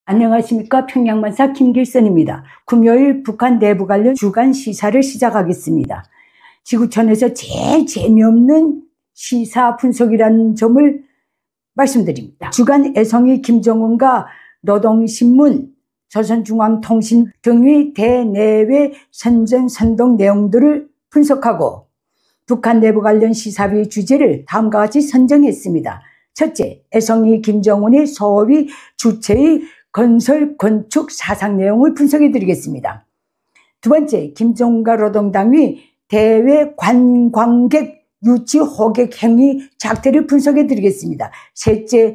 안녕하십니까. 평양만사 김길선입니다. 금요일 북한 내부 관련 주간 시사를 시작하겠습니다. 지구촌에서 제일 재미없는 시사 분석이라는 점을 말씀드립니다. 주간 애성이 김정은과 노동신문, 조선중앙통신 등의 대내외 선전 선동 내용들을 분석하고 북한 내부 관련 시사의 주제를 다음과 같이 선정했습니다. 첫째, 애성이 김정은의 소위 주체의 건설, 건축, 사상 내용을 분석해 드리겠습니다. 두 번째, 김정은과 노동당의 대외 관광객 유치 호객 행위 작태를 분석해 드리겠습니다. 셋째,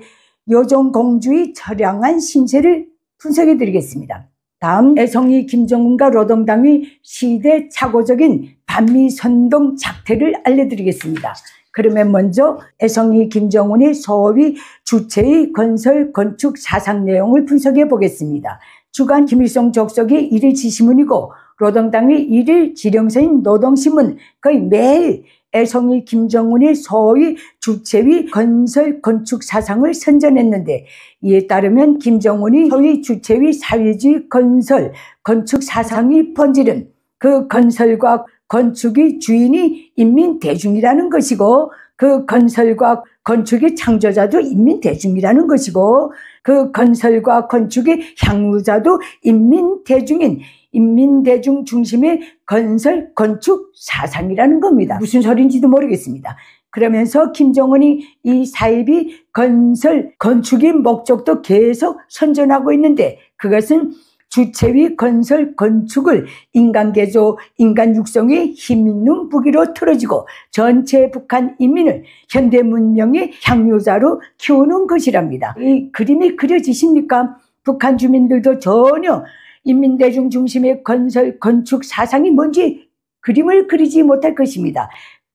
여종공주의 처량한 신세를 분석해 드리겠습니다. 다음, 애성이 김정은과 노동당의 시대착오적인 반미선동 작태를 알려드리겠습니다. 그러면 먼저 애성이 김정은의 소위 주체의 건설, 건축, 사상 내용을 분석해 보겠습니다. 주간 김일성 족속의 일일 지시문이고 노동당의 일일 지령서인 노동신문 거의 매일 애성이 김정은의 소위 주체의 건설, 건축, 사상을 선전했는데 이에 따르면 김정은이 소위 주체의 사회주의 건설, 건축, 사상의 본질은 그 건설과 건축의 주인이 인민대중이라는 것이고 그 건설과 건축의 창조자도 인민대중이라는 것이고 그 건설과 건축의 향유자도 인민대중인 인민대중 중심의 건설, 건축, 사상이라는 겁니다. 무슨 소리인지도 모르겠습니다. 그러면서 김정은이 이 사입이 건설, 건축의 목적도 계속 선전하고 있는데 그것은 주체의 건설, 건축을 인간개조, 인간 육성의 힘있는 무기로 틀어지고 전체 북한 인민을 현대 문명의 향유자로 키우는 것이랍니다. 이 그림이 그려지십니까? 북한 주민들도 전혀 인민대중 중심의 건설, 건축 사상이 뭔지 그림을 그리지 못할 것입니다.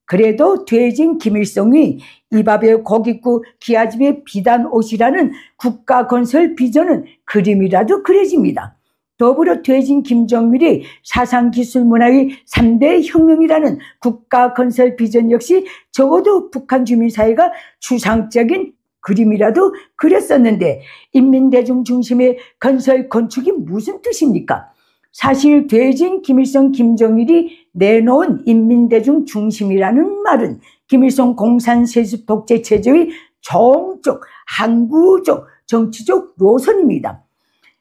그래도 퇴진 김일성이 이밥에 고깃국 기아집에 비단 옷이라는 국가건설 비전은 그림이라도 그려집니다. 더불어 퇴진 김정일이 사상기술문화의 3대 혁명이라는 국가건설 비전 역시 적어도 북한 주민사회가 추상적인 그림이라도 그렸었는데 인민대중 중심의 건설, 건축이 무슨 뜻입니까? 사실 퇴진 김일성 김정일이 내놓은 인민대중 중심이라는 말은 김일성 공산세습 독재체제의 종적, 항구적, 정치적 노선입니다.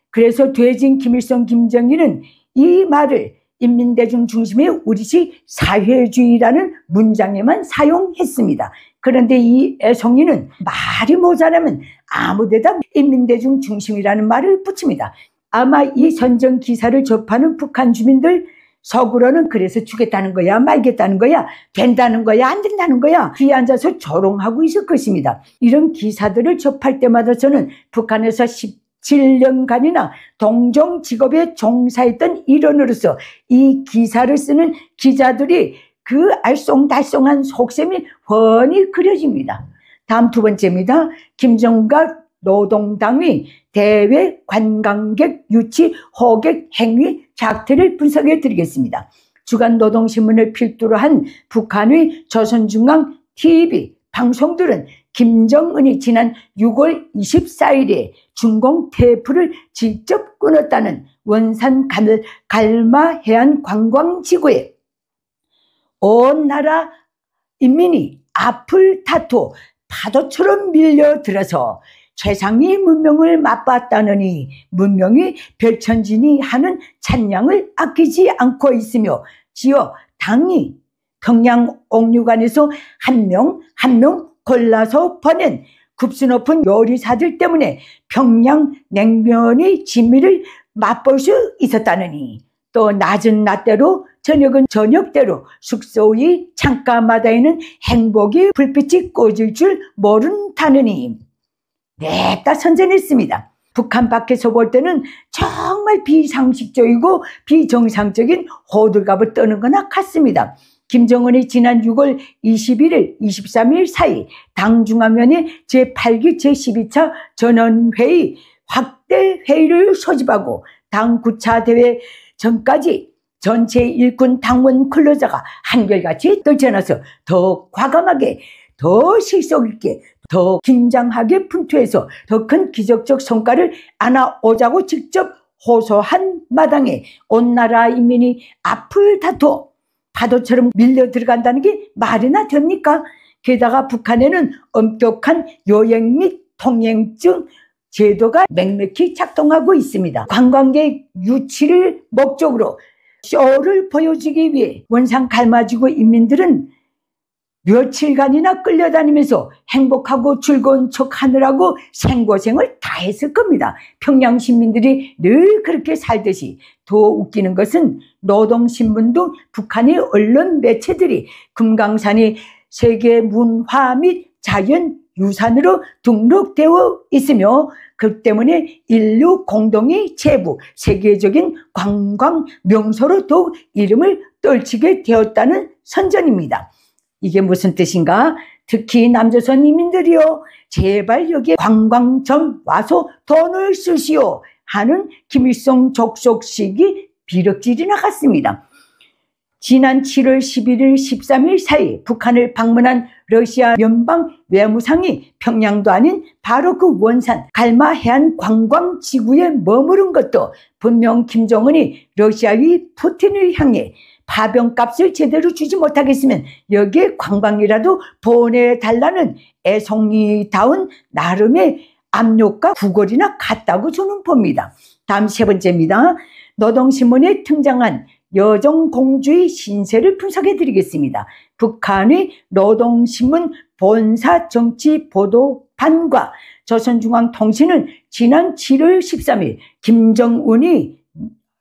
그래서 퇴진 김일성 김정일은 이 말을 인민대중 중심의 우리식 사회주의라는 문장에만 사용했습니다. 그런데 이 애성이는 말이 모자라면 아무데다 인민대중 중심이라는 말을 붙입니다. 아마 이 선전 기사를 접하는 북한 주민들 속으로는 그래서 주겠다는 거야, 말겠다는 거야, 된다는 거야, 안 된다는 거야 뒤에 앉아서 조롱하고 있을 것입니다. 이런 기사들을 접할 때마다 저는 북한에서 17년간이나 동종 직업에 종사했던 일원으로서 이 기사를 쓰는 기자들이 그 알쏭달쏭한 속셈이 훤히 그려집니다. 다음 두 번째입니다. 김정은과 노동당의 대외 관광객 유치 호객 행위 작태를 분석해 드리겠습니다. 주간 노동신문을 필두로 한 북한의 조선중앙 TV 방송들은 김정은이 지난 6월 24일에 중공 테이프를 직접 끊었다는 원산 갈마 해안 관광지구에 온 나라 인민이 앞을 다투 파도처럼 밀려들어서 최상위 문명을 맛봤다느니 문명이 별천지니 하는 찬양을 아끼지 않고 있으며 지어 당이 평양 옥류관에서 한 명 한 명 골라서 보낸 급수 높은 요리사들 때문에 평양 냉면의 진미를 맛볼 수 있었다느니 또 낮은 낮대로 저녁은 저녁대로 숙소의 창가마다에는 행복의 불빛이 꺼질 줄 모른다느니 냈다 선전했습니다. 북한 밖에서 볼 때는 정말 비상식적이고 비정상적인 호들갑을 떠는 거나 같습니다. 김정은이 지난 6월 21일, 23일 사이 당 중앙위원회 제8기 제12차 전원회의 확대 회의를 소집하고 당 9차 대회 전까지 전체 일군 당원 근로자가 한결같이 떨쳐나서 더 과감하게 더 실속 있게 더 긴장하게 분투해서 더 큰 기적적 성과를 안아오자고 직접 호소한 마당에 온 나라 인민이 앞을 다투어 파도처럼 밀려 들어간다는 게 말이나 됩니까? 게다가 북한에는 엄격한 요행 및 통행증 제도가 맥맥히 작동하고 있습니다. 관광객 유치를 목적으로 쇼를 보여주기 위해 원산 갈마지구 인민들은 며칠간이나 끌려다니면서 행복하고 즐거운 척하느라고 생고생을 다 했을 겁니다. 평양 시민들이 늘 그렇게 살듯이. 더 웃기는 것은 노동신문 등 북한의 언론 매체들이 금강산이 세계 문화 및 자연유산으로 등록되어 있으며 그 때문에 인류 공동의 제부, 세계적인 관광 명소로 더욱 이름을 떨치게 되었다는 선전입니다. 이게 무슨 뜻인가? 특히 남조선 인민들이요, 제발 여기에 관광 좀 와서 돈을 쓰시오 하는 김일성 족속식이 비럭질이 나갔습니다. 지난 7월 11일, 13일 사이 북한을 방문한 러시아 연방 외무상이 평양도 아닌 바로 그 원산 갈마 해안 관광지구에 머무른 것도 분명 김정은이 러시아의 푸틴을 향해 파병값을 제대로 주지 못하겠으면 여기에 관광이라도 보내달라는 애송이다운 나름의 압력과 구걸이나 같다고 저는 봅니다. 다음 세 번째입니다. 노동신문에 등장한 여정공주의 신세를 분석해 드리겠습니다. 북한의 노동신문 본사 정치보도반과 조선중앙통신은 지난 7월 13일 김정은이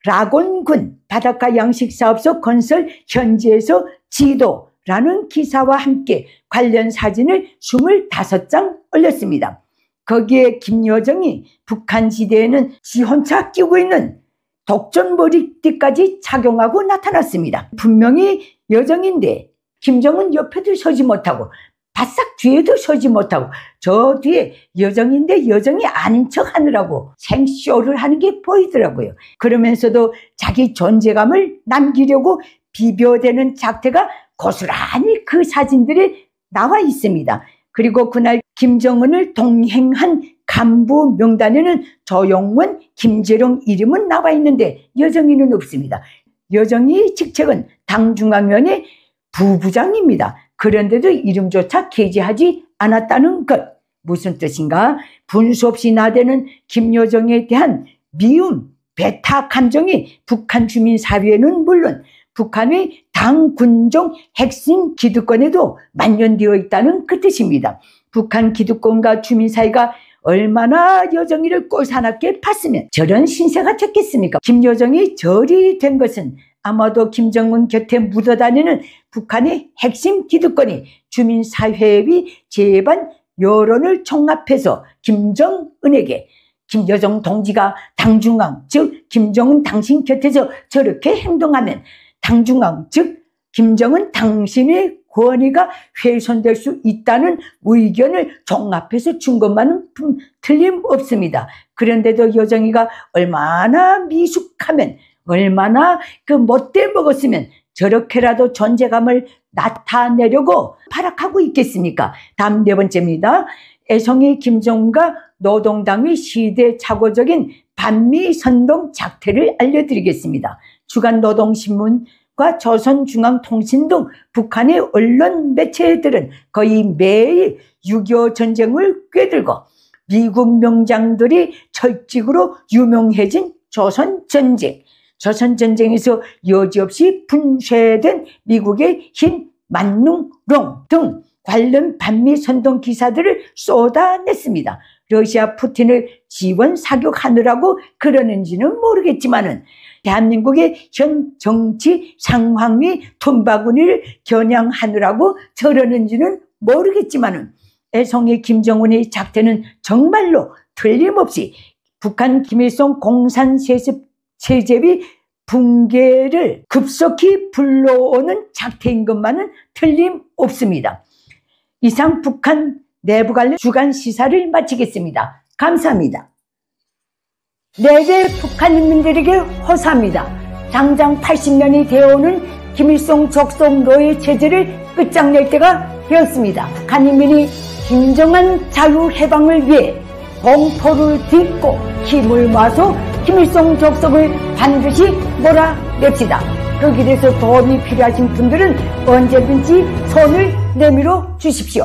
라곤군 바닷가 양식사업소 건설 현지에서 지도라는 기사와 함께 관련 사진을 25장 올렸습니다. 거기에 김여정이 북한 지대에는 지 혼자 끼고 있는 독전 머리띠까지 착용하고 나타났습니다. 분명히 여정인데 김정은 옆에도 서지 못하고 바싹 뒤에도 서지 못하고 저 뒤에 여정인데 여정이 아닌 척 하느라고 생쇼를 하는 게 보이더라고요. 그러면서도 자기 존재감을 남기려고 비벼대는 작태가 고스란히 그 사진들이 나와 있습니다. 그리고 그날 김정은을 동행한 간부 명단에는 조용원, 김재룡 이름은 나와 있는데 여정이는 없습니다. 여정이 직책은 당중앙위원회 부부장입니다. 그런데도 이름조차 게재하지 않았다는 것. 무슨 뜻인가? 분수 없이 나대는 김여정에 대한 미움, 배타 감정이 북한 주민 사회에는 물론 북한의 당 군종 핵심 기득권에도 만연되어 있다는 그 뜻입니다. 북한 기득권과 주민 사이가 얼마나 여정이를 꼴사납게 팠으면 저런 신세가 됐겠습니까? 김여정이 절이 된 것은 아마도 김정은 곁에 묻어다니는 북한의 핵심 기득권이 주민사회의 제반 여론을 총합해서 김정은에게 김여정 동지가 당중앙, 즉 김정은 당신 곁에서 저렇게 행동하면 당중앙, 즉 김정은 당신의 권위가 훼손될 수 있다는 의견을 종합해서 준 것만은 틀림없습니다. 그런데도 여정이가 얼마나 미숙하면, 얼마나 그 못돼 먹었으면 저렇게라도 존재감을 나타내려고 발악하고 있겠습니까? 다음 네 번째입니다. 애송이 김정은과 노동당의 시대착오적인 반미선동 작태를 알려드리겠습니다. 주간노동신문과 조선중앙통신 등 북한의 언론 매체들은 거의 매일 6.25 전쟁을 꿰들고 미국 명장들이 철직으로 유명해진 조선전쟁, 조선전쟁에서 여지없이 분쇄된 미국의 흰 만능롱 등 관련 반미선동 기사들을 쏟아냈습니다. 러시아 푸틴을 지원 사격하느라고 그러는지는 모르겠지만은 대한민국의 현 정치 상황이 tum바구니를 겨냥하느라고 저러는지는 모르겠지만은 애송이 김정은의 작태는 정말로 틀림없이 북한 김일성 공산 체제의 붕괴를 급속히 불러오는 작태인 것만은 틀림없습니다. 이상 북한 내부 관련 주간 시사를 마치겠습니다. 감사합니다. 내외 북한 인민들에게 호소합니다. 당장 80년이 되어오는 김일성 족속 노예 체제를 끝장낼 때가 되었습니다. 북한 인민이 진정한 자유해방을 위해 공포를 딛고 힘을 모아서 김일성 족속을 반드시 몰아냅시다. 그 길에서 도움이 필요하신 분들은 언제든지 손을 내밀어 주십시오.